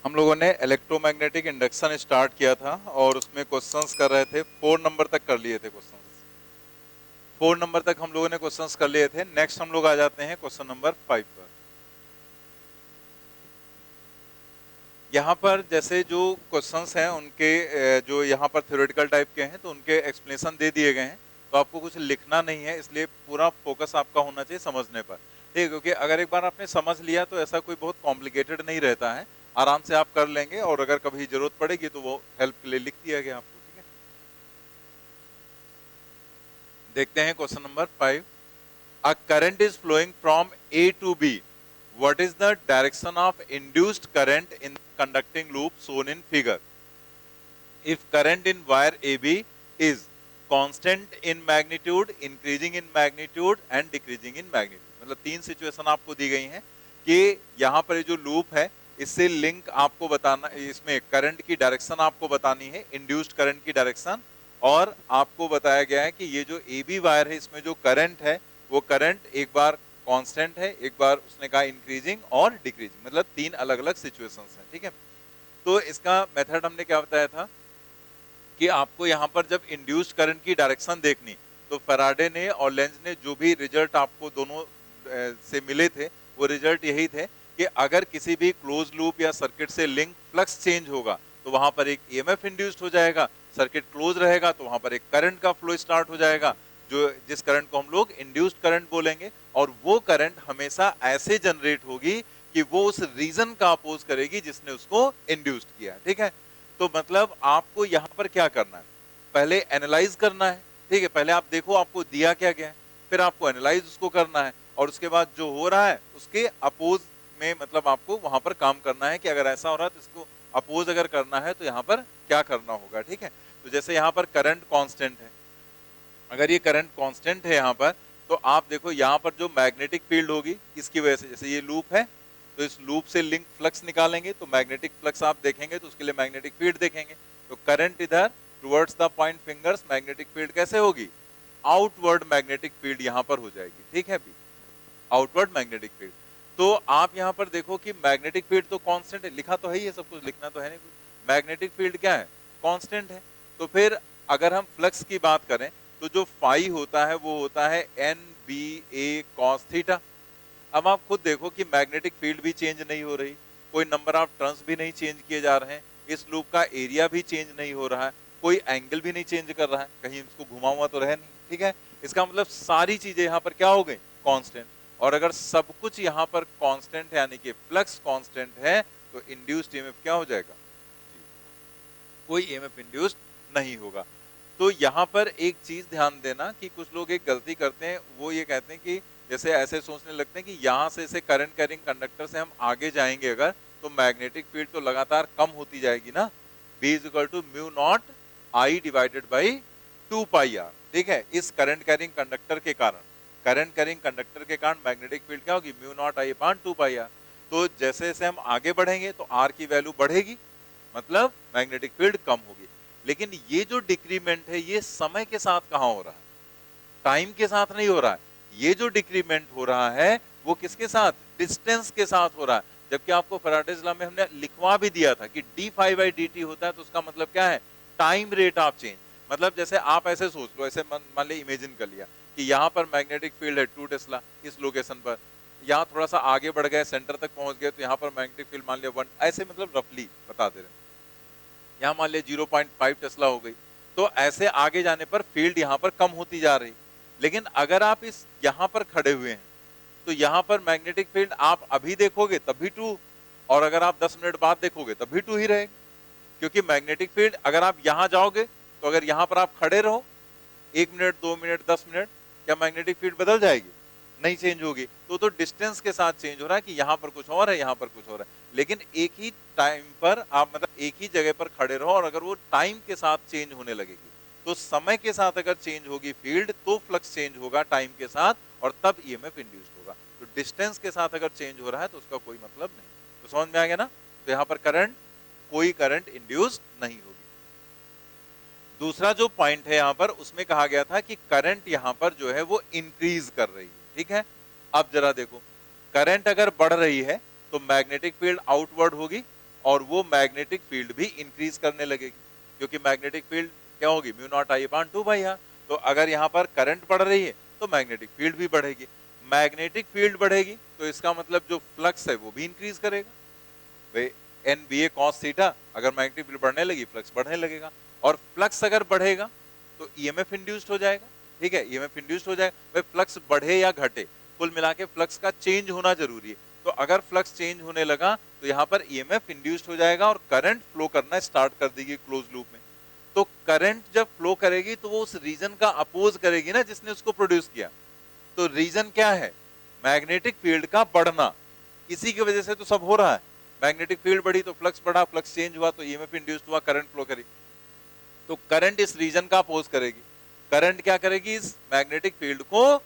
हम लोगों ने इलेक्ट्रोमैग्नेटिक इंडक्शन स्टार्ट किया था और उसमें क्वेश्चंस कर रहे थे, 4 नंबर तक कर लिए थे क्वेश्चंस। 4 नंबर तक हम लोगों ने क्वेश्चंस कर लिए थे। नेक्स्ट हम लोग आ जाते हैं क्वेश्चन नंबर 5 पर। यहाँ पर जैसे जो क्वेश्चंस हैं उनके जो यहाँ पर थ्योरेटिकल टाइप के हैं तो उनके एक्सप्लेनेशन दे दिए गए हैं, तो आपको कुछ लिखना नहीं है, इसलिए पूरा फोकस आपका होना चाहिए समझने पर। ठीक है, क्योंकि अगर एक बार आपने समझ लिया तो ऐसा कोई बहुत कॉम्प्लिकेटेड नहीं रहता है, आराम से आप कर लेंगे, और अगर कभी जरूरत पड़ेगी तो वो हेल्प के लिए लिख दिया गया आपको। ठीक है, देखते हैं question number 5। A current is flowing from A to B, what is the direction of induced current in the conducting loop shown in figure? If current in wire AB is constant in magnitude, increasing in magnitude and decreasing in magnitude, मतलब 3 situation आपको दी गई हैं कि यहाँ पर जो loop है इससे लिंक आपको बताना, इसमें करंट की डायरेक्शन आपको बतानी है, इंड्यूस्ड करंट की डायरेक्शन, और आपको बताया गया है कि ये जो ए बी वायर है इसमें जो करंट है वो करंट एक बार कांस्टेंट है, एक बार उसने कहा इंक्रीजिंग और डिक्रीजिंग, मतलब 3 अलग-अलग सिचुएशंस हैं। ठीक है, तो इसका मेथड हमने क्या बताया था कि आपको यहाँ पर जब इंड्यूस्ड करंट की डायरेक्शन देखनी, तो फैराडे ने और लेंज ने जो भी रिजल्ट आपको दोनों से मिले थे वो रिजल्ट यही थे कि अगर किसी भी क्लोज लूप या सर्किट से लिंक फ्लक्स चेंज होगा तो वहां पर एक ईएमएफ इंड्यूस्ड हो जाएगा, सर्किट क्लोज रहेगा तो वहां पर एक करंट का फ्लो स्टार्ट हो जाएगा, जो जिस करंट को हम लोग इंड्यूस्ड करंट बोलेंगे, और वो करंट हमेशा ऐसे जनरेट होगी कि वो उस रीजन का अपोज करेगी जिसने उसको इंड्यूस्ड किया। ठीक है, तो मतलब आपको यहाँ पर क्या करना है, पहले एनालाइज करना है। ठीक है, पहले आप देखो आपको दिया क्या गया है, फिर आपको एनालाइज उसको करना है, और उसके बाद जो हो रहा है उसके अपोज में, मतलब आपको वहां पर काम करना है कि अगर ऐसा हो रहा है तो इसको अपोज अगर करना है तो यहाँ पर क्या करना होगा। ठीक है, तो जैसे यहाँ पर करंट कांस्टेंट है, अगर ये करंट कांस्टेंट है यहाँ पर, तो आप देखो यहाँ पर जो मैग्नेटिक फील्ड होगी इसकी वजह से, जैसे ये लूप है तो इस लूप से लिंक फ्लक्स निकालेंगे तो मैग्नेटिक फ्लक्स आप देखेंगे तो उसके लिए मैग्नेटिक फील्ड देखेंगे, तो करंट इधर towards the point fingers, magnetic field कैसे होगी, आउटवर्ड मैग्नेटिक फील्ड यहाँ पर हो जाएगी। ठीक है भी, आउटवर्ड मैग्नेटिक फील्ड। तो आप यहाँ पर देखो कि मैग्नेटिक फील्ड तो कांस्टेंट है, लिखा तो है ही है, सब कुछ लिखना तो है नहीं, मैग्नेटिक फील्ड क्या है, कांस्टेंट है। तो फिर अगर हम फ्लक्स की बात करें तो जो फाई होता है वो होता है एन बी ए कॉस थीटा। अब आप खुद देखो कि मैग्नेटिक फील्ड भी चेंज नहीं हो रही, कोई नंबर ऑफ टर्न्स भी नहीं चेंज किए जा रहे हैं, इस लूप का एरिया भी चेंज नहीं हो रहा है, कोई एंगल भी नहीं चेंज कर रहा है, कहीं इसको घुमा हुआ तो रहे नहीं। ठीक है, इसका मतलब सारी चीजें यहाँ पर क्या हो गई, कांस्टेंट। और अगर सब कुछ यहाँ पर कांस्टेंट है यानी कि फ्लक्स कांस्टेंट है तो इंड्यूस्ड ईएमएफ क्या हो जाएगा, कोई ईएमएफ इंड्यूस्ड नहीं होगा। तो यहाँ पर एक चीज ध्यान देना कि कुछ लोग एक गलती करते हैं, वो ये कहते हैं कि जैसे ऐसे सोचने लगते हैं कि यहाँ से करंट कैरिंग कंडक्टर से हम आगे जाएंगे अगर तो मैग्नेटिक फील्ड तो लगातार कम होती जाएगी ना, B is equal to mu nought I divided by 2πr। ठीक है, इस करंट कैरिंग कंडक्टर के कारण, करंट कैरिंग कंडक्टर के कारण मैग्नेटिक फील्ड क्या होगी, mu nought I upon 2πr। तो जैसे जैसे हम आगे बढ़ेंगे तो r की वैल्यू बढ़ेगी, मतलब मैग्नेटिक फील्ड कम होगी। लेकिन ये जो डिक्रीमेंट है ये समय के साथ कहाँ हो रहा है, टाइम के साथ नहीं हो रहा है, ये जो डिक्रीमेंट हो रहा है वो किसके साथ, डिस्टेंस के साथ हो रहा है। जबकि आपको फैराडेज लॉ में हमने लिखवा भी दिया था कि d∅dt होता है, तो उसका मतलब क्या है, टाइम रेट ऑफ चेंज। मतलब जैसे आप ऐसे सोच लो, ऐसे मान ले इमेजिन कर लिया कि यहाँ पर मैग्नेटिक फील्ड है 2 टेस्ला इस लोकेशन पर, यहाँ थोड़ा सा आगे बढ़ गए सेंटर तक पहुंच गए तो यहाँ पर मैग्नेटिक फील्ड मान लिया 1, ऐसे मतलब रफली बता दे रहे, यहाँ मान लिया 0.5 टेस्ला हो गई, तो ऐसे आगे जाने पर फील्ड यहाँ पर कम होती जा रही। लेकिन अगर आप इस यहाँ पर खड़े हुए हैं तो यहाँ पर मैग्नेटिक फील्ड आप अभी देखोगे तब भी 2, और अगर आप 10 मिनट बाद देखोगे तब भी 2 ही रहेगा, क्योंकि मैग्नेटिक फील्ड अगर आप यहाँ जाओगे तो अगर यहाँ पर आप खड़े रहो 1 मिनट 2 मिनट 10 मिनट, क्या मैग्नेटिक फील्ड बदल जाएगी, नहीं चेंज होगी। तो डिस्टेंस के साथ चेंज हो रहा है कि यहाँ पर कुछ और है, यहाँ पर कुछ और है, लेकिन एक ही टाइम पर आप मतलब एक ही जगह पर खड़े रहो, और अगर वो टाइम के साथ चेंज होने लगेगी तो समय के साथ अगर चेंज होगी फील्ड तो फ्लक्स चेंज होगा टाइम के साथ, और तब ईएमएफ इंड्यूस्ड होगा। तो डिस्टेंस के साथ अगर चेंज हो रहा है तो उसका कोई मतलब नहीं। तो समझ में आ गया ना, तो यहाँ पर करंट, कोई करंट इंड्यूस्ड नहीं होगी। दूसरा जो पॉइंट है यहाँ पर उसमें कहा गया था कि करंट यहाँ पर जो है वो इंक्रीज कर रही है। ठीक है, अब जरा देखो, करंट अगर बढ़ रही है तो मैग्नेटिक फील्ड आउटवर्ड होगी, और वो मैग्नेटिक फील्ड भी इंक्रीज करने लगेगी, क्योंकि मैग्नेटिक फील्ड क्या होगी, mu nought I upon 2 by R. तो अगर यहाँ पर करंट बढ़ रही है तो मैग्नेटिक फील्ड भी बढ़ेगी, मैग्नेटिक फील्ड बढ़ेगी तो इसका मतलब जो फ्लक्स है वो भी इंक्रीज करेगा। भाई एन बी ए कॉस थीटा, अगर मैग्नेटिक फील्ड बढ़ने लगी फ्लक्स बढ़ने लगेगा, और फ्लक्स अगर बढ़ेगा तो ईएमएफ इंड्यूस्ड हो जाएगा। ठीक है, ईएमएफ इंड्यूस्ड हो जाएगा। भाई फ्लक्स बढ़े या घटे, कुल मिला के फ्लक्स का चेंज होना जरूरी है। तो अगर फ्लक्स चेंज होने लगा तो यहाँ पर ईएमएफ इंड्यूस्ड हो जाएगा और करंट फ्लो करना स्टार्ट कर देगी क्लोज लूप में। तो करंट जब फ्लो करेगी तो वो उस रीजन का अपोज करेगी ना जिसने उसको प्रोड्यूस किया। तो रीजन क्या है, मैग्नेटिक फील्ड का बढ़ना, इसी की वजह से तो सब हो रहा है। मैग्नेटिक फील्ड बढ़ी तो फ्लक्स बढ़ा, फ्लक्स चेंज हुआ तो ईएमएफ इंड्यूस्ड हुआ, करंट फ्लो करी। तो करंट इस रीजन का अपोज करेगी। करंट क्या करेगी, इस मैग्नेटिक फील्ड को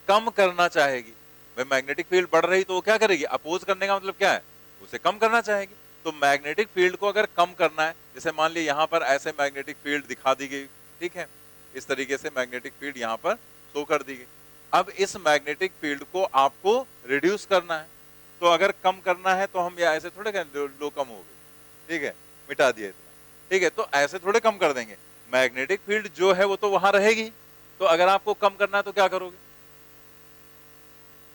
कम करना चाहेगी। भाई मैग्नेटिक फील्ड बढ़ रही तो वो क्या करेगी, अपोज करने का मतलब क्या है, उसे कम करना चाहेगी। तो मैग्नेटिक फील्ड को अगर कम करना है, जैसे मान लिया यहाँ पर ऐसे मैग्नेटिक फील्ड दिखा दी गई, ठीक है, इस तरीके से मैग्नेटिक फील्ड यहाँ पर शो कर दी गई। अब इस मैग्नेटिक फील्ड को आपको रिड्यूस करना है, तो अगर कम करना है तो हम ऐसे थोड़े कहें लो कम हो गई, ठीक है, मिटा दिया इतना, ठीक है, तो ऐसे थोड़े कम कर देंगे। मैग्नेटिक फील्ड जो है वो तो वहां रहेगी, तो अगर आपको कम करना है तो क्या करोगे,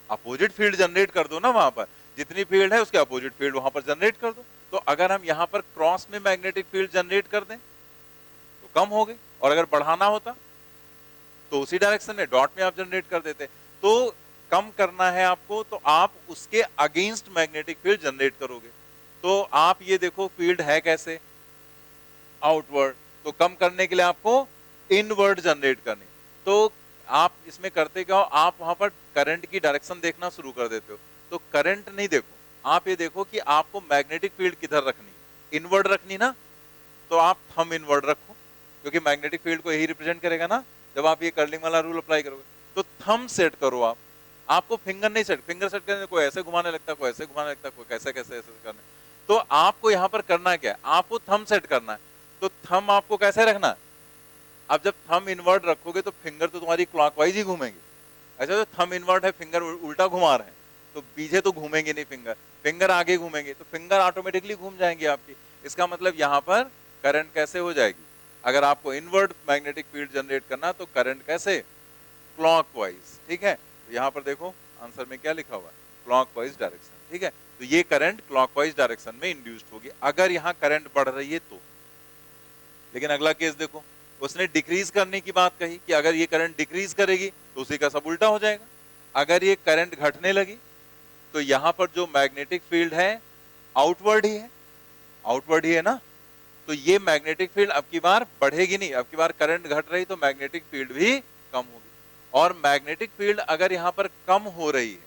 अपोजिट फील्ड जनरेट कर दो ना, वहां पर जितनी फील्ड है उसके अपोजिट फील्ड वहां पर जनरेट कर दो। तो अगर हम यहाँ पर क्रॉस में मैग्नेटिक फील्ड जनरेट कर दें तो कम हो गई, और अगर बढ़ाना होता तो उसी डायरेक्शन में डॉट में आप जनरेट कर देते। तो कम करना है आपको तो आप उसके अगेंस्ट मैग्नेटिक फील्ड जनरेट करोगे। तो आप ये देखो फील्ड है कैसे, आउटवर्ड, तो कम करने के लिए आपको इनवर्ड जनरेट करनी। तो आप इसमें करते क्या हो, आप वहां पर करंट की डायरेक्शन देखना शुरू कर देते हो। तो करंट नहीं देखो, आप ये देखो कि आपको मैग्नेटिक फील्ड किधर रखनी है, इनवर्ड रखनी ना, तो आप थंब इनवर्ड रखो, क्योंकि मैग्नेटिक फील्ड को यही रिप्रेजेंट करेगा ना जब आप ये कर्लिंग वाला रूल अप्लाई करोगे। तो थंब सेट करो आप, आपको फिंगर नहीं सेट, फिंगर सेट करने कोई ऐसे घुमाने लगता, कोई ऐसे घुमाने लगता, कोई कैसे कैसे ऐसे करने। तो आपको यहाँ पर करना क्या है, आपको थंब सेट करना है। तो थंब आपको कैसे रखना है, अब जब थंब इनवर्ट रखोगे तो फिंगर तो तुम्हारी क्लॉकवाइज ही घूमेंगी। अच्छा, तो थंब इनवर्ट है, फिंगर उल्टा घुमा रहे हैं, तो पीछे तो घूमेंगे नहीं फिंगर, फिंगर आगे घूमेंगे तो फिंगर ऑटोमेटिकली घूम जाएंगी आपकी। इसका मतलब यहाँ पर करंट कैसे हो जाएगी, अगर आपको इनवर्ट मैग्नेटिक फील्ड जनरेट करना तो करंट कैसे, क्लॉकवाइज। ठीक है, तो यहाँ पर देखो आंसर में क्या लिखा हुआ है, क्लॉकवाइज डायरेक्शन। ठीक है, तो ये करंट क्लॉकवाइज डायरेक्शन में इंड्यूस्ड होगी अगर यहाँ करंट बढ़ रही है तो। लेकिन अगला केस देखो, उसने डिक्रीज करने की बात कही कि अगर ये करंट डिक्रीज करेगी तो उसी का सब उल्टा हो जाएगा। अगर ये करंट घटने लगी तो यहाँ पर जो मैग्नेटिक फील्ड है आउटवर्ड ही है, आउटवर्ड ही है ना, तो ये मैग्नेटिक फील्ड अब की बार बढ़ेगी नहीं, अब की बार करंट घट रही तो मैग्नेटिक फील्ड भी कम होगी। और मैग्नेटिक फील्ड अगर यहाँ पर कम हो रही है,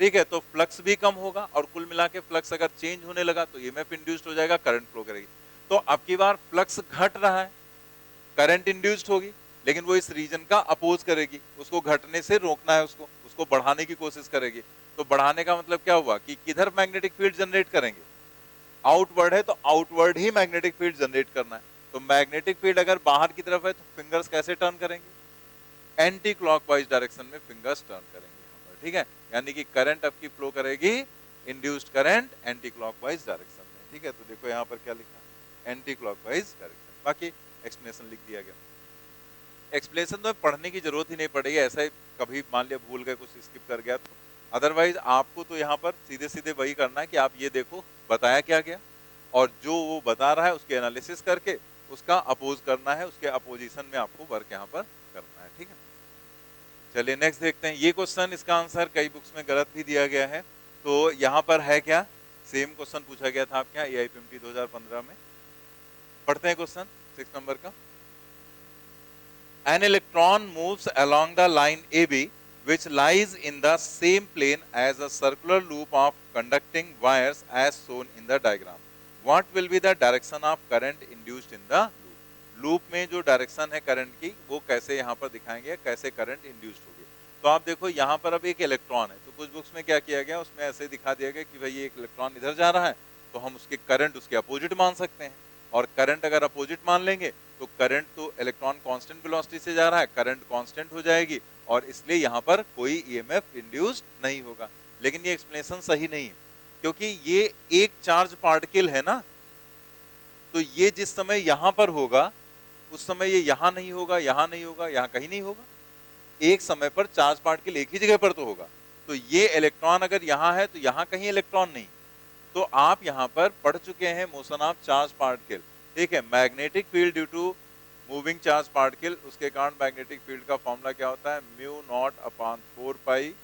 ठीक है, तो फ्लक्स भी कम होगा, और कुल मिला के फ्लक्स अगर चेंज होने लगा तो ईएमएफ इंड्यूस्ड हो जाएगा, करंट फ्लो करेगी। तो अब की बार फ्लक्स घट रहा है, करंट इंड्यूस्ड होगी, लेकिन वो इस रीजन का अपोज करेगी, उसको घटने से रोकना है, उसको उसको बढ़ाने की कोशिश करेगी। तो बढ़ाने का मतलब क्या हुआ कि किधर मैग्नेटिक फील्ड जनरेट करेंगे, आउटवर्ड है तो आउटवर्ड ही मैग्नेटिक फील्ड जनरेट करना है। तो मैग्नेटिक फील्ड अगर बाहर की तरफ है तो फिंगर्स कैसे टर्न करेंगे, एंटी क्लॉकवाइज डायरेक्शन में फिंगर्स टर्न करेंगे यहाँ पर। ठीक है, यानी कि करंट आपकी फ्लो करेगी, induced current anti clockwise direction में। ठीक है, तो देखो यहाँ पर क्या लिखा, एंटी क्लॉकवाइज डायरेक्शन। बाकी एक्सप्लेनेशन लिख दिया गया, एक्सप्लेनेशन तो पढ़ने की जरूरत ही नहीं पड़ेगी, ऐसा ही कभी मान लिया भूल गए, कुछ स्किप कर गया तो। अदरवाइज आपको तो यहाँ पर सीधे सीधे वही करना है कि आप ये देखो बताया क्या गया, और जो वो बता रहा है उसके एनालिसिस करके उसका अपोज करना है, उसके अपोजिशन में आपको वर्क यहाँ पर करना है। ठीक है, चलिए नेक्स्ट देखते हैं। ये क्वेश्चन, इसका आंसर कई बुक्स में गलत भी दिया गया है, तो यहाँ पर है क्या, सेम क्वेश्चन पूछा गया था आपके यहाँ AIPMT 2015 में। पढ़ते हैं क्वेश्चन 6 नंबर का। An electron moves along the line AB which lies in the same plane as a circular loop of conducting wires as shown in the diagram. What will be the direction of current induced in the loop? Loop में जो direction है current की वो कैसे यहाँ पर दिखाएंगे, कैसे करंट इंड्यूस्ड होगी। तो आप देखो यहाँ पर अब एक इलेक्ट्रॉन है, तो कुछ बुक्स में क्या किया गया, उसमें ऐसे दिखा दिया गया कि भाई ये एक इलेक्ट्रॉन इधर जा रहा है तो हम उसके करंट उसके अपोजिट मान सकते हैं, और करंट अगर अपोजिट मान लेंगे तो करंट तो इलेक्ट्रॉन कांस्टेंट वेलोसिटी से जा रहा है, करंट कांस्टेंट हो जाएगी, और इसलिए यहाँ पर कोई ईएमएफ इंड्यूस्ड नहीं होगा। लेकिन ये एक्सप्लेनेशन सही नहीं है, क्योंकि ये एक चार्ज पार्टिकल है ना, तो ये जिस समय यहां पर होगा उस समय ये यहां नहीं होगा, यहां नहीं होगा, यहां कहीं नहीं होगा। एक समय पर चार्ज पार्टिकल एक ही जगह पर तो होगा। तो ये इलेक्ट्रॉन अगर यहां है तो यहां कहीं इलेक्ट्रॉन नहीं। तो आप यहां पर पढ़ चुके हैं मोशन ऑफ चार्ज पार्टिकल, ठीक है। Magnetic field due to moving charge particle, उसके कारण मैग्नेटिक फील्ड का फॉर्मूला क्या होता है, mu nought upon 4 pi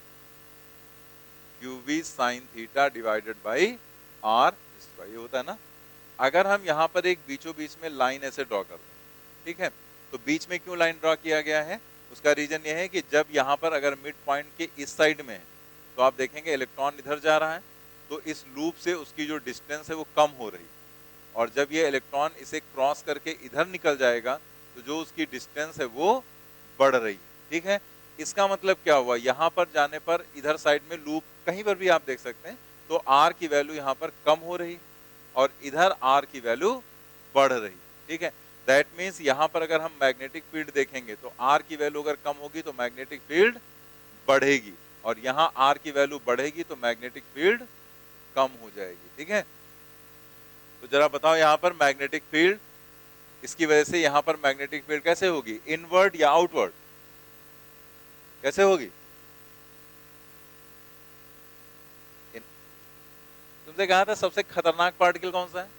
UV sine theta divided by R square, ये होता है ना। अगर हम यहाँ पर एक बीचों बीच में लाइन ऐसे ड्रॉ कर दें, ठीक है, तो बीच में क्यों लाइन ड्रॉ किया गया है, उसका रीजन ये है कि जब यहाँ पर अगर मिड पॉइंट के इस साइड में है तो आप देखेंगे इलेक्ट्रॉन इधर जा रहा है, तो इस लूप से उसकी जो डिस्टेंस है वो कम हो रही, और जब ये इलेक्ट्रॉन इसे क्रॉस करके इधर निकल जाएगा तो जो उसकी डिस्टेंस है वो बढ़ रही, ठीक है। इसका मतलब क्या हुआ, यहाँ पर जाने पर इधर साइड में लूप कहीं पर भी आप देख सकते हैं, तो आर की वैल्यू यहाँ पर कम हो रही और इधर आर की वैल्यू बढ़ रही, ठीक है। दैट मीन्स यहाँ पर अगर हम मैग्नेटिक फील्ड देखेंगे तो आर की वैल्यू अगर कम होगी तो मैग्नेटिक फील्ड बढ़ेगी, और यहाँ आर की वैल्यू बढ़ेगी तो मैग्नेटिक फील्ड कम हो जाएगी, ठीक है। तो जरा बताओ यहाँ पर मैग्नेटिक फील्ड, इसकी वजह से यहाँ पर मैग्नेटिक फील्ड कैसे होगी, इनवर्ड या आउटवर्ड, कैसे होगी? तुमसे कहा था सबसे खतरनाक पार्टिकल कौन सा है?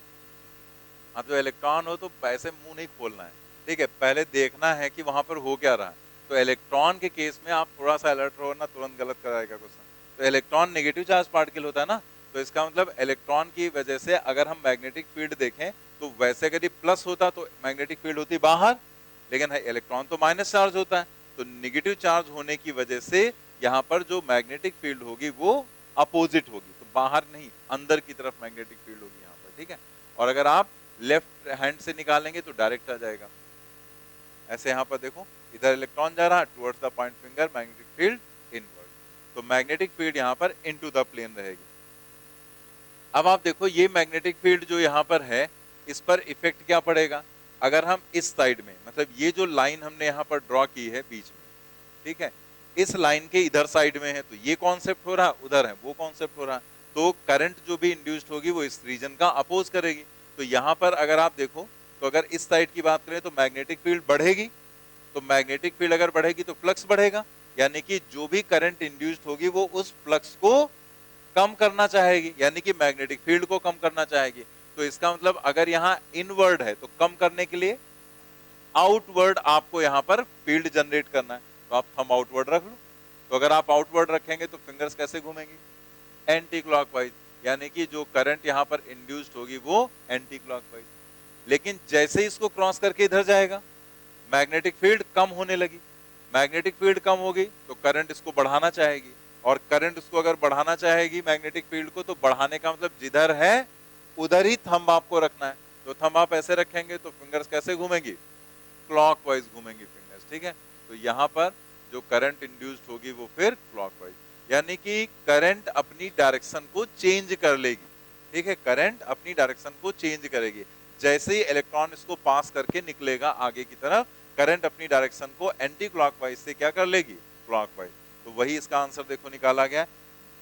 हाँ, जो इलेक्ट्रॉन हो तो ऐसे मुंह नहीं खोलना है, ठीक है, पहले देखना है कि वहां पर हो क्या रहा है। तो इलेक्ट्रॉन के केस में आप थोड़ा सा अलर्ट रहो ना, तुरंत गलत कराएगा क्वेश्चन। तो इलेक्ट्रॉन नेगेटिव चार्ज पार्टिकल होता है ना, तो इसका मतलब इलेक्ट्रॉन की वजह से अगर हम मैग्नेटिक फील्ड देखें तो वैसे यदि प्लस होता तो मैग्नेटिक फील्ड होती बाहर, लेकिन इलेक्ट्रॉन तो माइनस चार्ज होता है, तो निगेटिव चार्ज होने की वजह से यहाँ पर जो मैग्नेटिक फील्ड होगी वो अपोजिट होगी, तो बाहर नहीं अंदर की तरफ मैग्नेटिक फील्ड होगी यहाँ पर, ठीक है। और अगर आप लेफ्ट हैंड से निकालेंगे तो डायरेक्ट आ जाएगा। ऐसे यहाँ पर देखो, इधर इलेक्ट्रॉन जा रहा है towards the point finger, magnetic field inward, तो मैग्नेटिक फील्ड यहाँ पर इनटू द प्लेन रहेगी। अब आप देखो ये मैग्नेटिक फील्ड जो यहाँ पर है, इस पर इफेक्ट क्या पड़ेगा, अगर हम इस साइड में, मतलब ये जो लाइन हमने यहाँ पर ड्रॉ की है बीच में, ठीक है, इस लाइन के इधर साइड में है, तो ये कॉन्सेप्ट हो रहा, उधर है वो कॉन्सेप्ट हो रहा, तो करंट जो भी इंड्यूस्ड होगी वो इस रीजन का अपोज करेगी। तो यहाँ पर अगर आप देखो तो अगर इस साइड की बात करें तो मैग्नेटिक फील्ड बढ़ेगी, तो मैग्नेटिक फील्ड अगर बढ़ेगी तो फ्लक्स बढ़ेगा, यानी कि जो भी करंट इंड्यूस्ड होगी वो उस फ्लक्स को कम करना चाहेगी, यानी कि मैग्नेटिक फील्ड को कम करना चाहेगी। तो इसका मतलब अगर यहाँ इनवर्ड है तो कम करने के लिए आउटवर्ड आपको यहाँ पर फील्ड जनरेट करना है, तो आप थंब आउटवर्ड रख लो। तो अगर आप आउटवर्ड रखेंगे तो फिंगर्स कैसे घूमेंगी, एंटी क्लॉकवाइज, यानी कि जो करंट यहाँ पर इंड्यूस्ड होगी वो एंटी क्लॉकवाइज। लेकिन जैसे ही इसको क्रॉस करके इधर जाएगा मैग्नेटिक फील्ड कम होने लगी, मैग्नेटिक फील्ड कम होगी तो करंट इसको बढ़ाना चाहेगी, और करंट इसको अगर बढ़ाना चाहेगी मैग्नेटिक फील्ड को, तो बढ़ाने का मतलब जिधर है उधर ही थंब आपको रखना है। तो थंब आप ऐसे रखेंगे तो फिंगर्स कैसे घूमेंगी, क्लॉकवाइज घूमेंगी फिंगर्स, ठीक है। तो यहाँ पर जो करंट इंड्यूस्ड होगी वो फिर क्लॉकवाइज, यानी कि करंट अपनी डायरेक्शन को चेंज कर लेगी, ठीक है, करंट अपनी डायरेक्शन को चेंज करेगी। जैसे ही इलेक्ट्रॉन इसको पास करके निकलेगा आगे की तरफ, करंट अपनी डायरेक्शन को एंटी क्लॉकवाइज से क्या कर लेगी, क्लॉकवाइज। तो वही इसका आंसर देखो निकाला गया,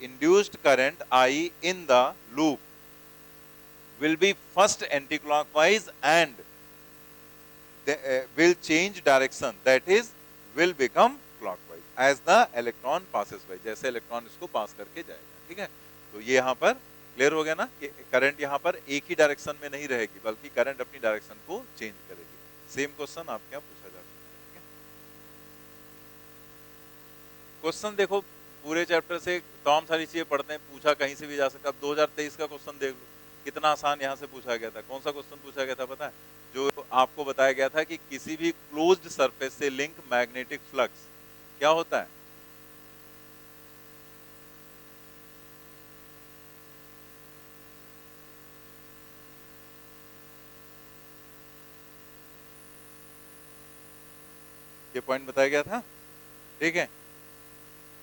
induced current I in the loop will be first anti-clockwise and will change direction, that is will become clockwise as the electron passes by, जैसे इलेक्ट्रॉन इसको पास करके जाएगा, ठीक है। तो ये यहाँ पर क्लियर हो गया ना कि करंट यहाँ पर एक ही डायरेक्शन में नहीं रहेगी बल्कि करंट अपनी डायरेक्शन को चेंज करेगी। सेम क्वेश्चन आपके यहाँ पूछा जा सकता है, ठीक है। क्वेश्चन देखो पूरे चैप्टर से तमाम सारी चीजें पढ़ते हैं, पूछा कहीं से भी जा सकता है। अब 2023 का क्वेश्चन देख लो कितना आसान यहाँ से पूछा गया था। कौन सा क्वेश्चन पूछा गया था पता है, जो आपको बताया गया था कि किसी भी क्लोज्ड सरफेस से लिंक मैग्नेटिक फ्लक्स क्या होता है, ये पॉइंट बताया गया था, ठीक है।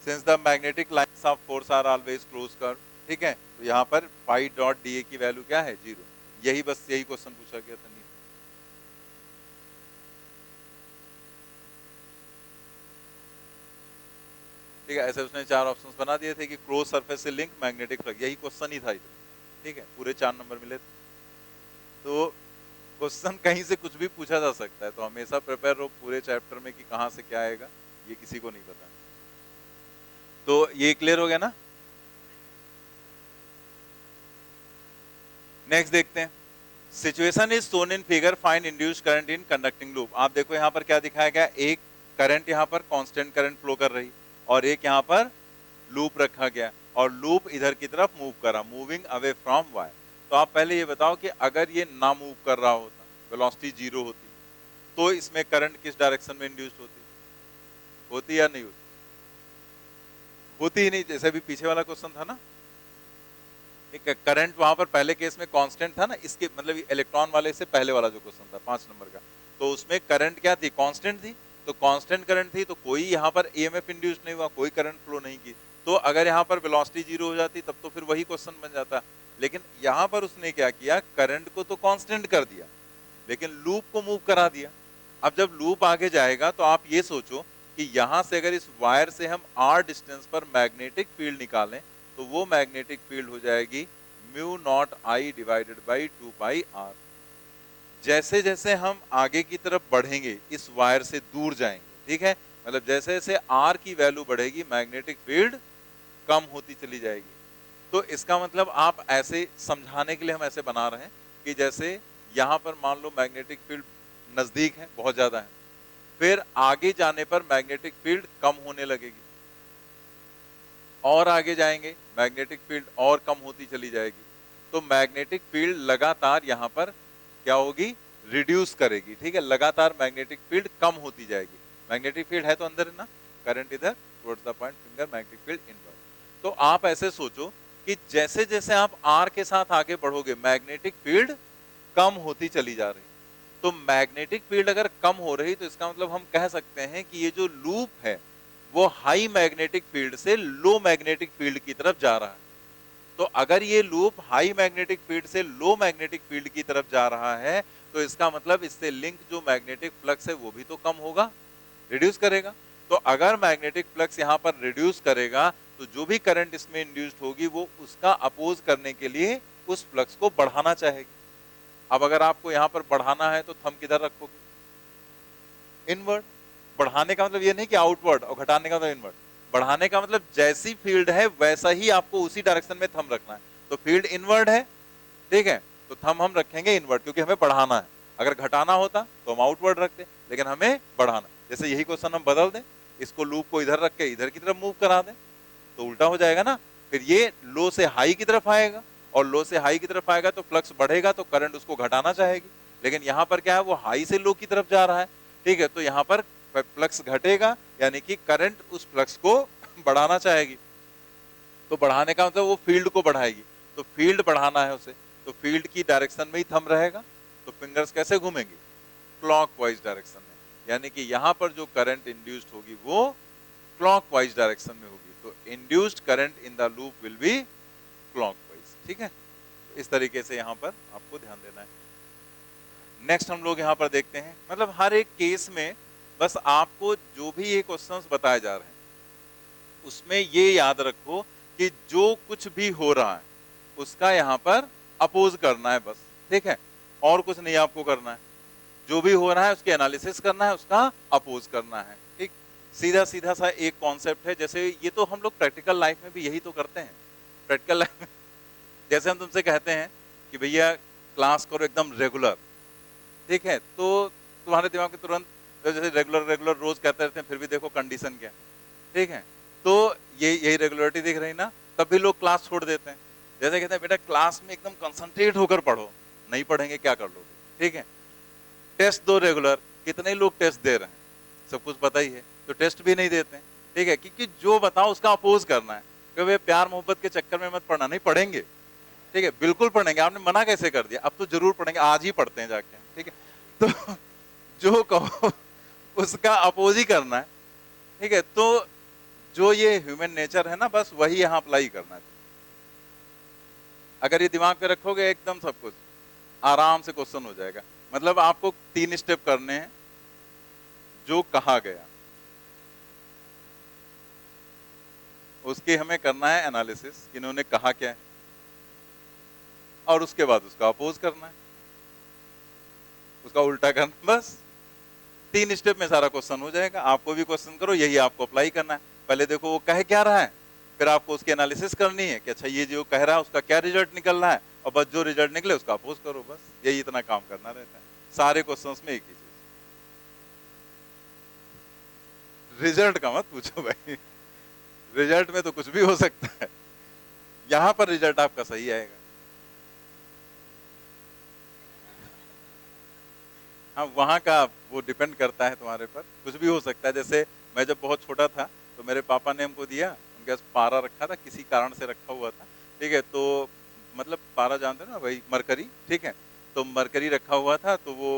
Since the magnetic lines of force are always close curve, ठीक है, तो यहाँ पर पाई डॉट डी ए की वैल्यू क्या है, 0। यही बस यही क्वेश्चन पूछा गया था। नहीं, ठीक है, ऐसे उसने 4 ऑप्शंस बना दिए थे कि क्लोज सरफेस से लिंक मैग्नेटिक फ्लक्स, यही क्वेश्चन ही था इधर, ठीक है, पूरे 4 नंबर मिले थे। तो क्वेश्चन कहीं से कुछ भी पूछा जा सकता है, तो हमेशा प्रिपेयर रहो पूरे चैप्टर में कि कहां से क्या आएगा, ये किसी को नहीं पता। तो ये क्लियर हो गया ना। नेक्स्ट देखते हैं, situation is shown in figure, find induced current in conducting loop. आप देखो यहाँ पर क्या दिखाया गया, एक करंट यहाँ पर कांस्टेंट करंट फ्लो कर रही और एक यहाँ पर लूप रखा गया और लूप इधर की तरफ मूव करा, मूविंग अवे फ्रॉम वायर। तो आप पहले ये बताओ कि अगर ये ना मूव कर रहा होता, वेलोसिटी 0 होती, तो इसमें करंट किस डायरेक्शन में इंड्यूस्ड होती या नहीं होती? होती ही नहीं, जैसे भी पीछे वाला क्वेश्चन था ना, एक करंट वहां पर पहले केस में कांस्टेंट था ना, इसके मतलब इलेक्ट्रॉन वाले से पहले वाला जो क्वेश्चन था 5 नंबर का, तो उसमें करंट क्या थी, कांस्टेंट थी। तो कांस्टेंट करंट थी तो कोई यहाँ पर ईएमएफ इंड्यूस नहीं हुआ, कोई करंट फ्लो नहीं की। तो अगर यहाँ पर वेलोसिटी 0 हो जाती तब तो फिर वही क्वेश्चन बन जाता। लेकिन यहाँ पर उसने क्या किया, करंट को तो कांस्टेंट कर दिया लेकिन लूप को मूव करा दिया। अब जब लूप आगे जाएगा तो आप ये सोचो कि यहां से अगर इस वायर से हम r डिस्टेंस पर मैग्नेटिक फील्ड निकालें तो वो मैग्नेटिक फील्ड हो जाएगी mu nought I divided by 2 pi R. जैसे जैसे हम आगे की तरफ बढ़ेंगे इस वायर से दूर जाएंगे, ठीक है, मतलब जैसे जैसे r की वैल्यू बढ़ेगी मैग्नेटिक फील्ड कम होती चली जाएगी। तो इसका मतलब आप ऐसे समझाने के लिए हम ऐसे बना रहे हैं कि जैसे यहां पर मान लो मैग्नेटिक फील्ड नजदीक है, बहुत ज्यादा है, फिर आगे जाने पर मैग्नेटिक फील्ड कम होने लगेगी और आगे जाएंगे मैग्नेटिक फील्ड और कम होती चली जाएगी। तो मैग्नेटिक फील्ड लगातार यहां पर क्या होगी, रिड्यूस करेगी, ठीक है, लगातार मैग्नेटिक फील्ड कम होती जाएगी। मैग्नेटिक फील्ड है तो अंदर है ना, करंट इधर towards the point finger, magnetic field inward. तो आप ऐसे सोचो कि जैसे जैसे आप आर के साथ आगे बढ़ोगे मैग्नेटिक फील्ड कम होती चली जा रही। तो मैग्नेटिक फील्ड अगर कम हो रही तो इसका मतलब हम कह सकते हैं कि ये जो लूप है वो हाई मैग्नेटिक फील्ड से लो मैग्नेटिक फील्ड की तरफ जा रहा है। तो अगर ये लूप हाई मैग्नेटिक फील्ड से लो मैग्नेटिक फील्ड की तरफ जा रहा है तो इसका मतलब इससे लिंक जो मैग्नेटिक फ्लक्स है वो भी तो कम होगा, रिड्यूस करेगा। तो अगर मैग्नेटिक फ्लक्स यहां पर रिड्यूस करेगा तो जो भी करंट इसमें इंड्यूस्ड होगी वो उसका अपोज करने के लिए उस फ्लक्स को बढ़ाना चाहेगी। अब अगर आपको यहां पर बढ़ाना है तो थंब किधर रखोगे, इनवर्ड। बढ़ाने का मतलब ये नहीं कि आउटवर्ड और घटाने का मतलब इनवर्ड। बढ़ाने का मतलब जैसी फील्ड है वैसा ही आपको उसी डायरेक्शन में थंब रखना है। तो फील्ड इनवर्ड है, ठीक है, तो थंब हम रखेंगे इनवर्ड क्योंकि हमें बढ़ाना है। अगर घटाना होता तो हम आउटवर्ड रखते, लेकिन हमें बढ़ाना। जैसे यही क्वेश्चन हम बदल दें, इसको लूप को इधर रख के इधर की तरफ मूव करा दें तो उल्टा हो जाएगा ना। फिर ये लो से हाई की तरफ आएगा और लो से हाई की तरफ आएगा तो फ्लक्स बढ़ेगा तो करंट उसको घटाना चाहेगी। लेकिन यहाँ पर क्या है, वो हाई से लो की तरफ जा रहा है, ठीक है, तो यहाँ पर फ्लक्स घटेगा यानी कि करंट उस फ्लक्स को बढ़ाना चाहेगी। तो बढ़ाने का मतलब वो फील्ड को बढ़ाएगी। तो फील्ड बढ़ाना है उसे, तो फील्ड की डायरेक्शन में ही थंब रहेगा। तो फिंगर्स कैसे घूमेंगे, क्लॉकवाइज डायरेक्शन में, यानी कि यहाँ पर जो करंट इंड्यूस्ड होगी वो क्लॉकवाइज डायरेक्शन में होगी। तो induced current in the loop will be clockwise, ठीक है। तो इस तरीके से यहाँ पर आपको ध्यान देना है। नेक्स्ट हम लोग यहाँ पर देखते हैं, मतलब हर एक केस में बस आपको जो भी ये क्वेश्चंस बताए जा रहे हैं उसमें ये याद रखो कि जो कुछ भी हो रहा है उसका यहाँ पर अपोज करना है बस, ठीक है, और कुछ नहीं आपको करना है। जो भी हो रहा है उसके एनालिसिस करना है, उसका अपोज करना है, ठीक। सीधा सीधा सा एक कॉन्सेप्ट है। जैसे ये तो हम लोग प्रैक्टिकल लाइफ में भी यही तो करते हैं। प्रैक्टिकल लाइफ में जैसे हम तुमसे कहते हैं कि भैया क्लास करो एकदम रेगुलर, ठीक है, तो तुम्हारे दिमाग में तुरंत जैसे रेगुलर रेगुलर रोज कहते रहते हैं, फिर भी देखो कंडीशन क्या, ठीक है, तो यही रेगुलरिटी दिख रही ना, तब भी लोग क्लास छोड़ देते हैं। जैसे कहते हैं बेटा क्लास में एकदम कंसंट्रेट होकर पढ़ो, नहीं पढ़ेंगे क्या कर लोगे, ठीक है। टेस्ट दो रेगुलर, कितने लोग टेस्ट दे रहे हैं, सब कुछ पता ही है, तो टेस्ट भी नहीं देते हैं, ठीक है, क्योंकि जो बताओ उसका अपोज करना है। क्योंकि प्यार मोहब्बत के चक्कर में मत पढ़ना, नहीं पढ़ेंगे, ठीक है, बिल्कुल पढ़ेंगे। आपने मना कैसे कर दिया, अब तो जरूर पढ़ेंगे, आज ही पढ़ते हैं जाके, ठीक है। तो जो कहो उसका अपोज ही करना है, ठीक है। तो जो ये ह्यूमन नेचर है ना, बस वही यहाँ अप्लाई करना है। अगर ये दिमाग पे रखोगे एकदम सब कुछ आराम से क्वेश्चन हो जाएगा। मतलब आपको 3 स्टेप करने हैं जो कहा गया। उसकी हमें करना है एनालिसिस कि इन्होंने कहा क्या है, और उसके बाद उसका अपोज करना है, उसका उल्टा करना, बस 3 स्टेप में सारा क्वेश्चन हो जाएगा। आपको भी क्वेश्चन करो, यही आपको अप्लाई करना है। पहले देखो वो कह क्या रहा है, फिर आपको उसकी एनालिसिस करनी है कि अच्छा ये जो कह रहा है उसका क्या रिजल्ट निकल रहा है, और बस जो रिजल्ट निकले उसका अपोज करो, बस यही इतना काम करना रहता है सारे क्वेश्चंस में, एक ही चीज। रिजल्ट का मत पूछो भाई, रिजल्ट में तो कुछ भी हो सकता है, यहां पर रिजल्ट आपका सही आएगा। हाँ, वहां का वो डिपेंड करता है तुम्हारे पर, कुछ भी हो सकता है। जैसे मैं जब बहुत छोटा था तो मेरे पापा ने हमको दिया, उनके पास पारा रखा था, किसी कारण से रखा हुआ था, ठीक है, तो मतलब पारा जानते हो ना भाई, मरकरी, ठीक है, तो मरकरी रखा हुआ था, तो वो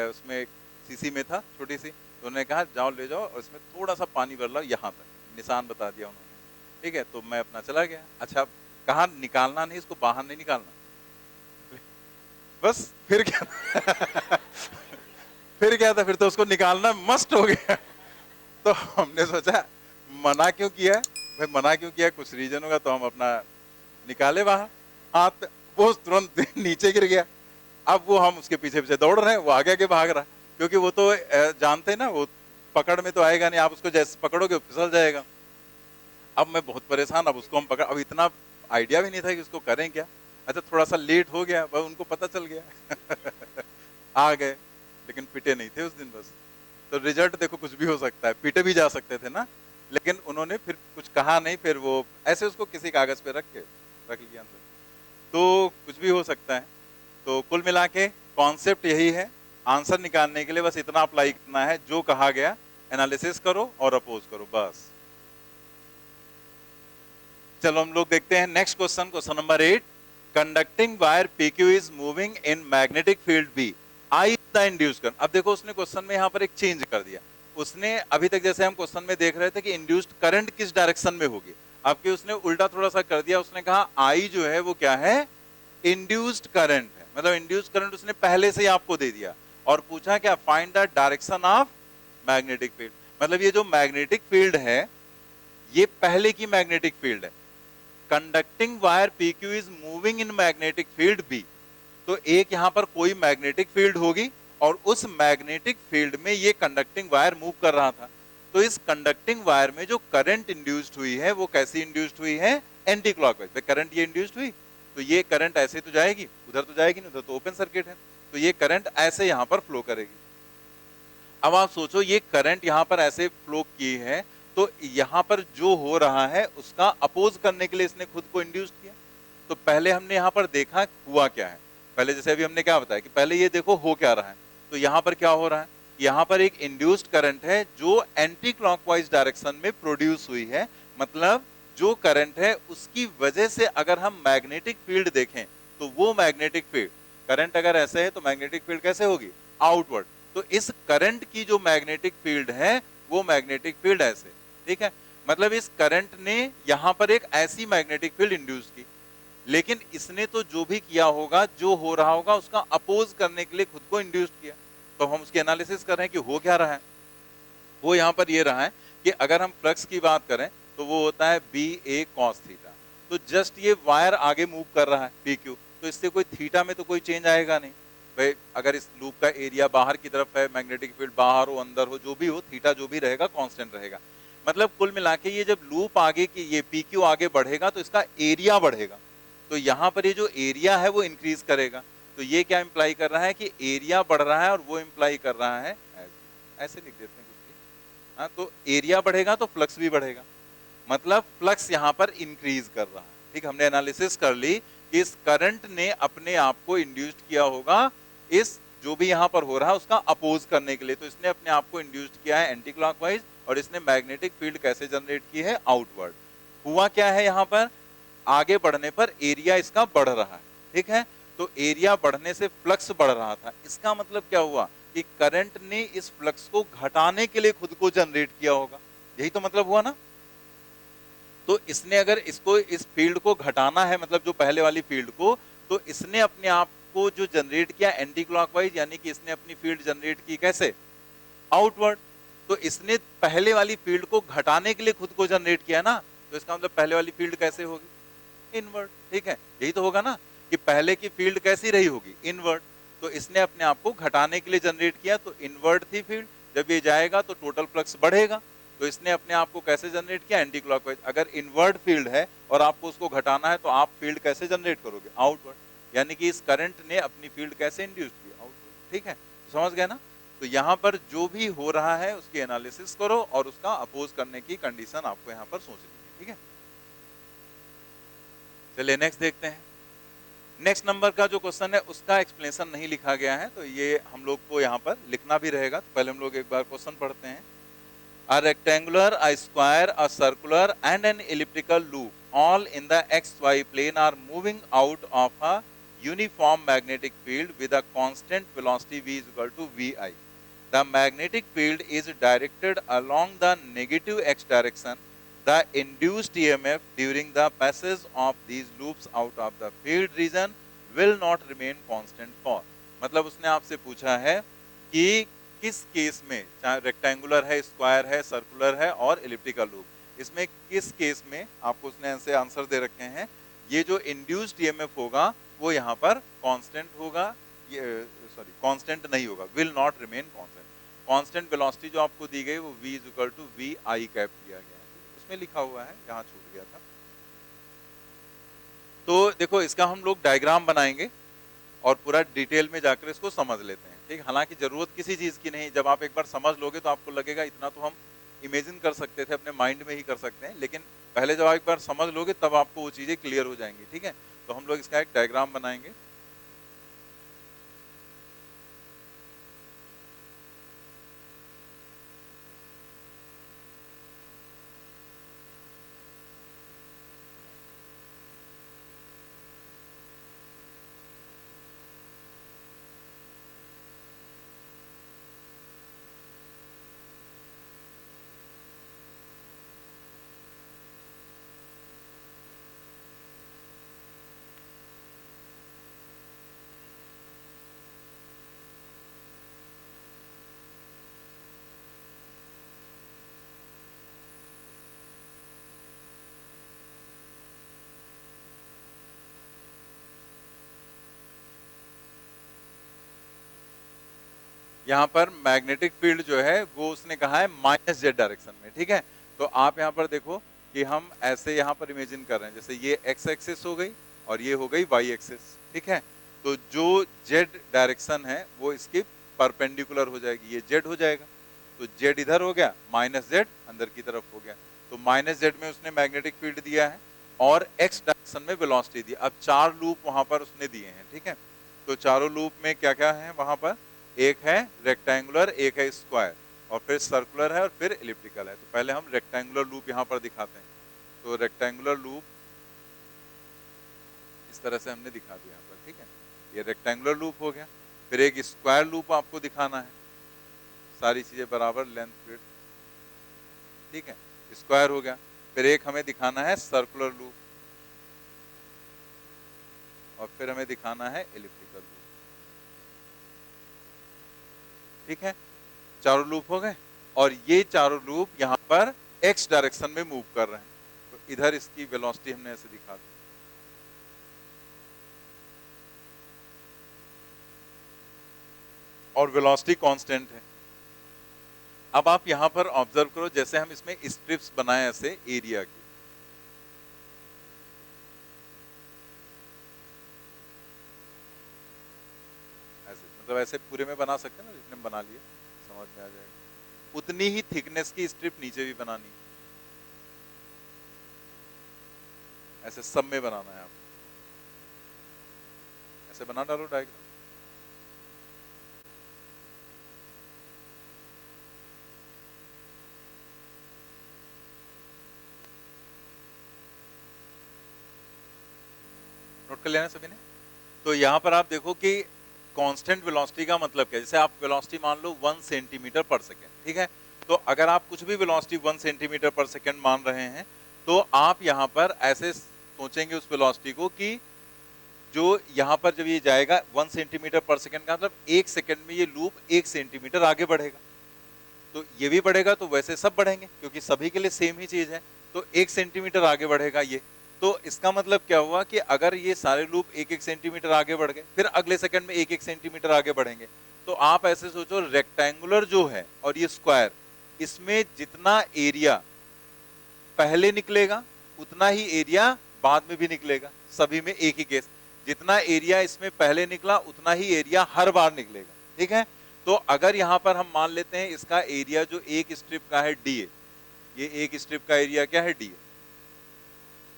उसमें एक सीसी में था छोटी सी, तो उन्होंने कहा जाओ ले जाओ और इसमें थोड़ा सा पानी भर लो, यहाँ तक निशान बता दिया उन्होंने, ठीक है, तो मैं अपना चला गया। अच्छा, कहा निकालना नहीं, इसको बाहर नहीं निकालना, बस फिर क्या फिर क्या था, फिर तो उसको निकालना मस्ट हो गया। तो हमने सोचा मना क्यों किया है भाई, मना क्यों किया, कुछ रीजन होगा, तो हम अपना निकाले बाहर, हाथ वो तुरंत नीचे गिर गया। अब वो हम उसके पीछे पीछे दौड़ रहे हैं, वो आगे आगे भाग रहा है, क्योंकि वो तो जानते हैं ना, वो पकड़ में तो आएगा नहीं, आप उसको जैसे पकड़ोगे फिसल जाएगा। अब मैं बहुत परेशान, अब उसको हम पकड़, अब इतना आइडिया भी नहीं था कि उसको करें क्या। अच्छा, थोड़ा सा लेट हो गया, बस उनको पता चल गया आ गए, लेकिन पिटे नहीं थे उस दिन बस। तो रिजल्ट देखो कुछ भी हो सकता है, पिटे भी जा सकते थे ना, लेकिन उन्होंने फिर कुछ कहा नहीं, फिर वो ऐसे उसको किसी कागज पे रख लिया आंसर। तो कुछ भी हो सकता है। तो कुल मिला के कॉन्सेप्ट यही है, आंसर निकालने के लिए बस इतना अप्लाई करना है, जो कहा गया एनालिसिस करो और अपोज करो, बस। चलो हम लोग देखते हैं next question, question number 8। Conducting wire PQ is moving in magnetic field B, I the induced current. अब देखो उसने क्वेश्चन में यहाँ पर एक चेंज कर दिया। उसने अभी तक जैसे हम क्वेश्चन में देख रहे थे कि इंड्यूस्ड करंट किस डायरेक्शन में होगी, अब कि उसने उल्टा थोड़ा सा कर दिया। उसने कहा I जो है वो क्या है, इंड्यूस्ड करंट है, मतलब इंड्यूस्ड करंट उसने पहले से ही आपको दे दिया, और पूछा क्या, find the direction of magnetic field. मतलब ये जो मैग्नेटिक फील्ड है ये पहले की मैग्नेटिक फील्ड है। Conducting wire PQ is moving in magnetic field B, तो एक यहां पर कोई मैग्नेटिक फील्ड होगी, और उस मैग्नेटिक फील्ड में ये कंडक्टिंग वायर मूव कर रहा था। तो इस कंडक्टिंग वायर में जो करंट इंड्यूस्ड हुई है वो कैसी इंड्यूस्ड हुई है, एंटी क्लॉकवाइज। करंट ये इंड्यूस्ड हुई, तो ये करंट ऐसे तो जाएगी, उधर तो जाएगी नहीं, उधर तो ओपन सर्किट है, तो ये करंट ऐसे यहां पर फ्लो करेगी। अब आप सोचो ये करंट यहां पर ऐसे फ्लो की है, तो यहां पर जो हो रहा है उसका अपोज करने के लिए इसने खुद को इंड्यूस किया। तो पहले हमने यहां पर देखा हुआ क्या है, पहले जैसे अभी हमने क्या बताया कि पहले ये देखो हो क्या रहा है, तो यहां पर क्या हो रहा है, यहां पर एक इंड्यूस्ड करंट है जो एंटी क्लॉकवाइज डायरेक्शन में प्रोड्यूस हुई है। मतलब जो करंट है उसकी वजह से अगर हम मैग्नेटिक फील्ड देखें, तो वो मैग्नेटिक फील्ड, करंट अगर ऐसे है तो मैग्नेटिक फील्ड कैसे होगी, आउटवर्ड। तो इस करंट की जो मैग्नेटिक फील्ड है वो मैग्नेटिक फील्ड ऐसे, ठीक है, मतलब इस करंट ने यहां पर एक ऐसी मैग्नेटिक फील्ड इंड्यूस की, लेकिन इसने तो जो भी किया होगा, जो हो रहा होगा उसका अपोज करने के लिए खुद को इंड्यूस किया। तो हम उसकी एनालिसिस कर रहे हैं कि हो क्या रहा है। वो यहां पर ये रहा है कि अगर हम फ्लक्स की बात करें तो वो होता है BA cos थीटा। तो जस्ट ये वायर आगे मूव कर रहा है PQ, तो इससे कोई थीटा में तो कोई चेंज आएगा नहीं भाई। अगर इस लूप का एरिया बाहर की तरफ है, मैग्नेटिक फील्ड बाहर हो अंदर हो, जो भी हो, थीटा जो भी रहेगा कांस्टेंट रहेगा। मतलब कुल मिला के ये जब लूप आगे की ये PQ आगे बढ़ेगा तो इसका एरिया बढ़ेगा, तो यहाँ पर ये जो एरिया है वो इंक्रीज करेगा। तो ये क्या इंप्लाई कर रहा है कि एरिया बढ़ रहा है, और वो इंप्लाई कर रहा है ऐसे लिख देते हैं कुछ भी, हाँ, तो एरिया बढ़ेगा तो फ्लक्स भी बढ़ेगा, मतलब फ्लक्स यहाँ पर इंक्रीज कर रहा है। ठीक, हमने एनालिसिस कर ली कि इस करंट ने अपने आप को इंड्यूस्ड किया होगा इस जो भी यहाँ पर हो रहा है उसका अपोज करने के लिए, तो इसने अपने आप को इंड्यूस्ड किया है एंटी क्लॉकवाइज, और इसने मैग्नेटिक फील्ड कैसे जनरेट की है, आउटवर्ड। हुआ क्या है, यहाँ पर आगे बढ़ने पर एरिया इसका बढ़ रहा है, ठीक है, तो एरिया बढ़ने से फ्लक्स बढ़ रहा था। इसका मतलब क्या हुआ कि करंट ने इस फ्लक्स को घटाने के लिए खुद को जनरेट किया होगा, यही तो मतलब हुआ ना। तो इसने अगर इसको इस फील्ड को घटाना है, मतलब जो पहले वाली फील्ड को, तो इसने अपने आप को जो जनरेट किया एंटी क्लॉकवाइज, यानी कि इसने अपनी फील्ड जनरेट की कैसे, आउटवर्ड। तो इसने पहले वाली फील्ड को घटाने के लिए खुद को जनरेट किया ना, तो इसका मतलब पहले वाली फील्ड कैसे होगी, इनवर्ट, ठीक है, यही तो होगा ना कि पहले की फील्ड कैसी रही होगी, इनवर्ट, तो इसने अपने आप को घटाने के लिए जनरेट किया, तो इनवर्ट थी फील्ड, जब ये जाएगा तो टोटल फ्लक्स बढ़ेगा, तो इसने अपने आप को कैसे जनरेट किया, एंटी क्लॉकवाइज। अगर इनवर्ट फील्ड है और आपको उसको घटाना है तो आप फील्ड कैसे जनरेट करोगे, आउटवर्ड, यानी कि इस करंट ने अपनी फील्ड कैसे इंड्यूस किया, आउटवर्ड, ठीक है, समझ गए ना। तो यहाँ पर जो भी हो रहा है उसकी एनालिसिस करो और उसका अपोज करने की कंडीशन आपको यहाँ पर सोचनी है, ठीक है। चलिए नेक्स्ट देखते हैं। नेक्स्ट नंबर का जो क्वेश्चन है उसका एक्सप्लेनेशन नहीं लिखा गया है, तो ये हम लोग को यहाँ पर लिखना भी रहेगा। तो पहले हम लोग एक बार क्वेश्चन पढ़ते हैं। A rectangular, a square, a circular and an elliptical loop all in the xy plane are moving out of a uniform magnetic field with a constant velocity v is equal to vi. The magnetic field is directed along the negative x direction. The induced EMF during the passage of these loops out of the field region will not remain constant for. मतलब उसने आपसे पूछा है कि किस case में, चाहे rectangular है, स्क्वायर है, सर्कुलर है और एलिप्टिकल लूप, इसमें किस केस में आपको उसने ऐसे आंसर दे रखे हैं, ये जो इंड्यूस्ड ईएमएफ होगा वो यहाँ पर कांस्टेंट होगा, सॉरी कांस्टेंट नहीं होगा, will not remain constant. Constant velocity जो आपको दी गई वो v equal to V I cap दिया गया है, उसमें लिखा हुआ है, यहाँ छूट गया था। तो देखो इसका हम लोग डायग्राम बनाएंगे और पूरा डिटेल में जाकर इसको समझ लेते हैं, ठीक। हालांकि जरूरत किसी चीज की नहीं, जब आप एक बार समझ लोगे तो आपको लगेगा इतना तो हम इमेजिन कर सकते थे, अपने माइंड में ही कर सकते हैं, लेकिन पहले जब आप एक बार समझ लोगे तब आपको वो चीजें क्लियर हो जाएंगी, ठीक है। तो हम लोग इसका एक डायग्राम बनाएंगे। यहाँ पर मैग्नेटिक फील्ड जो है वो उसने कहा है माइनस जेड डायरेक्शन में, ठीक है। तो आप यहाँ पर देखो कि हम ऐसे यहाँ पर इमेजिन कर रहे हैं, जैसे ये एक्स एक्सिस हो गई और ये हो गई वाई एक्सिस, ठीक है। तो जो जेड डायरेक्शन है वो इसकी परपेंडिकुलर हो जाएगी, ये जेड हो जाएगा, तो जेड इधर हो गया, माइनस जेड अंदर की तरफ हो गया, तो माइनस जेड में उसने मैग्नेटिक फील्ड दिया है और एक्स डायरेक्शन में वेलोसिटी दी। अब 4 लूप वहां पर उसने दिए हैं, ठीक है। तो चारों लूप में क्या क्या है वहां पर, एक है रेक्टेंगुलर, एक है स्क्वायर और फिर सर्कुलर है और फिर एलिप्टिकल है। तो पहले हम रेक्टेंगुलर लूप यहाँ पर दिखाते हैं। तो रेक्टेंगुलर लूप इस तरह से हमने दिखा दिया यहाँ पर, ठीक है, ये रेक्टेंगुलर लूप हो गया। फिर एक स्क्वायर लूप आपको दिखाना है, सारी चीजें बराबर लेंथ विड्थ, ठीक है, स्क्वायर हो गया। फिर एक हमें दिखाना है सर्कुलर लूप और फिर हमें दिखाना है एलिप्टिकल लूप, ठीक है। चारों लूप हो गए और ये चारों लूप यहाँ पर एक्स डायरेक्शन में मूव कर रहे हैं, तो इधर इसकी वेलोसिटी हमने ऐसे दिखा दी। और वेलोसिटी कांस्टेंट है। अब आप यहां पर ऑब्जर्व करो, जैसे हम इसमें स्ट्रिप्स बनाए ऐसे एरिया की, ऐसे मतलब ऐसे पूरे में बना सकते हैं ना, जितने बना लिए समझ में आ जाएगा। उतनी ही थिकनेस की स्ट्रिप नीचे भी बनानी, ऐसे सब में बनाना है आपको, ऐसे बना डालो डायग्राम। नोट कर लेना सभी ने। तो यहां पर आप देखो कि कांस्टेंट वेलोसिटी का मतलब क्या है, जैसे आप वेलोसिटी मान लो 1 सेंटीमीटर पर सेकेंड, ठीक है। तो अगर आप कुछ भी वेलोसिटी 1 सेंटीमीटर पर सेकेंड मान रहे हैं तो आप यहां पर ऐसे सोचेंगे उस वेलोसिटी को कि जो यहां पर जब ये जाएगा 1 सेंटीमीटर पर सेकेंड का मतलब 1 सेकेंड में ये लूप 1 सेंटीमीटर आगे बढ़ेगा, तो ये भी बढ़ेगा, तो वैसे सब बढ़ेंगे क्योंकि सभी के लिए सेम ही चीज है। तो 1 सेंटीमीटर आगे बढ़ेगा ये। तो इसका मतलब क्या हुआ कि अगर ये सारे लूप 1-1 सेंटीमीटर आगे बढ़ गए, फिर अगले सेकंड में 1-1 सेंटीमीटर आगे बढ़ेंगे, तो आप ऐसे सोचो रेक्टेंगुलर जो है और ये स्क्वायर, इसमें जितना एरिया पहले निकलेगा उतना ही एरिया बाद में भी निकलेगा, सभी में एक ही केस। जितना एरिया इसमें पहले निकला उतना ही एरिया हर बार निकलेगा, ठीक है। तो अगर यहां पर हम मान लेते हैं इसका एरिया जो एक स्ट्रिप का है डीए, ये एक स्ट्रिप का एरिया क्या है डीए,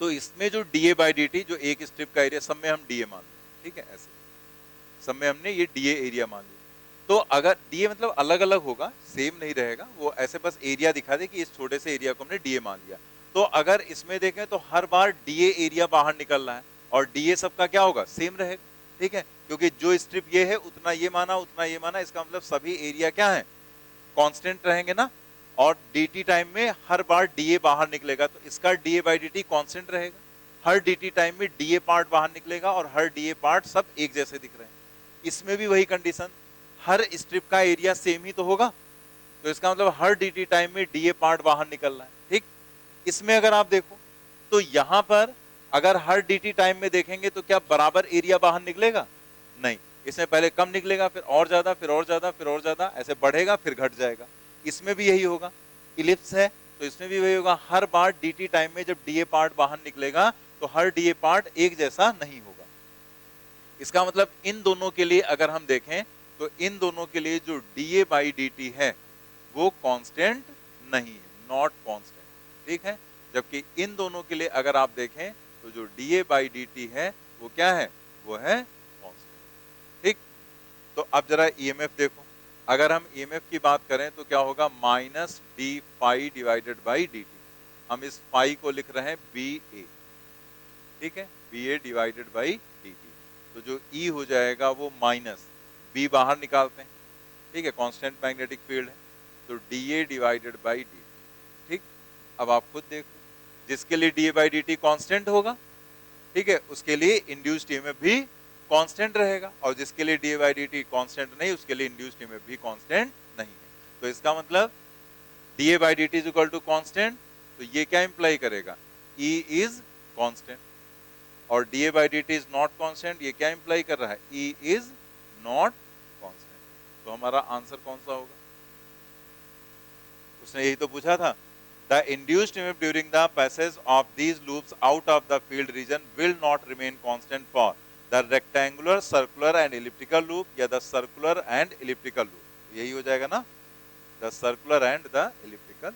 तो इसमें जो डीए बाई डी टी, जो एक स्ट्रिप का एरिया, सब में हम डीए मान लें, ठीक है, ऐसे सब में हमने ये डीए एरिया मान लिया। तो अगर डीए मतलब अलग अलग होगा, सेम नहीं रहेगा, वो ऐसे बस एरिया दिखा दे कि इस छोटे से एरिया को हमने डीए मान लिया। तो अगर इसमें देखें तो हर बार डीए एरिया बाहर निकल रहा है और डीए सबका क्या होगा, सेम रहेगा, ठीक है, क्योंकि जो स्ट्रिप ये है उतना ये माना उतना ये माना, इसका मतलब सभी एरिया क्या है, कांस्टेंट रहेंगे ना। और dt टाइम में हर बार dA बाहर निकलेगा, तो इसका dA बाई dt कांस्टेंट रहेगा। हर dt टाइम में dA पार्ट बाहर निकलेगा और हर dA पार्ट सब एक जैसे दिख रहे हैं। इसमें भी वही कंडीशन, हर स्ट्रिप का एरिया सेम ही तो होगा, तो इसका मतलब हर dt टाइम में dA पार्ट बाहर निकल रहा है, ठीक। इसमें अगर आप देखो तो यहां पर अगर हर dt टाइम में देखेंगे तो क्या बराबर एरिया बाहर निकलेगा, नहीं, इसमें पहले कम निकलेगा, फिर और ज्यादा, फिर और ज्यादा, फिर और ज्यादा, ऐसे बढ़ेगा फिर घट जाएगा। इसमें भी यही होगा, इलिप्स है तो इसमें भी वही होगा, हर बार dt टाइम में जब dA पार्ट बाहर निकलेगा तो हर dA पार्ट एक जैसा नहीं होगा। इसका मतलब इन दोनों के लिए अगर हम देखें तो इन दोनों के लिए जो dA बाई dt है वो कांस्टेंट नहीं है, नॉट कांस्टेंट, ठीक है। जबकि इन दोनों के लिए अगर आप देखें तो जो dA बाई dt है वो क्या है, वो है कांस्टेंट, ठीक। तो अब जरा ईएमएफ देखो, अगर हम ईएमएफ की बात करें तो क्या होगा, minus D phi divided by D T, हम इस फाई को लिख रहे हैं बी ए, ठीक है, B A divided by D T. तो जो ई हो जाएगा वो माइनस बी बाहर निकालते हैं, ठीक है, कांस्टेंट मैग्नेटिक फील्ड है, तो D A divided by D T, ठीक। अब आप खुद देखो, जिसके लिए D A by D T constant होगा, ठीक है, उसके लिए इंड्यूस्ड ईएमएफ भी कांस्टेंट रहेगा, और जिसके लिए D by D T constant नहीं, उसके लिए इंड्यूस्ड ईएमएफ भी कांस्टेंट नहीं है। तो इसका मतलब D by D T is equal to constant, तो ये क्या इंप्लाई करेगा, E इज कांस्टेंट, और D by D T is not constant, ये क्या इंप्लाई कर रहा है, E इज नॉट कांस्टेंट। तो हमारा आंसर कौन सा होगा, उसने यही तो पूछा था, the induced EMF during the passage of these loops out of the field region will not remain constant for the rectangular, circular and elliptical loop या the circular and elliptical loop, यही हो जाएगा ना, the circular and the elliptical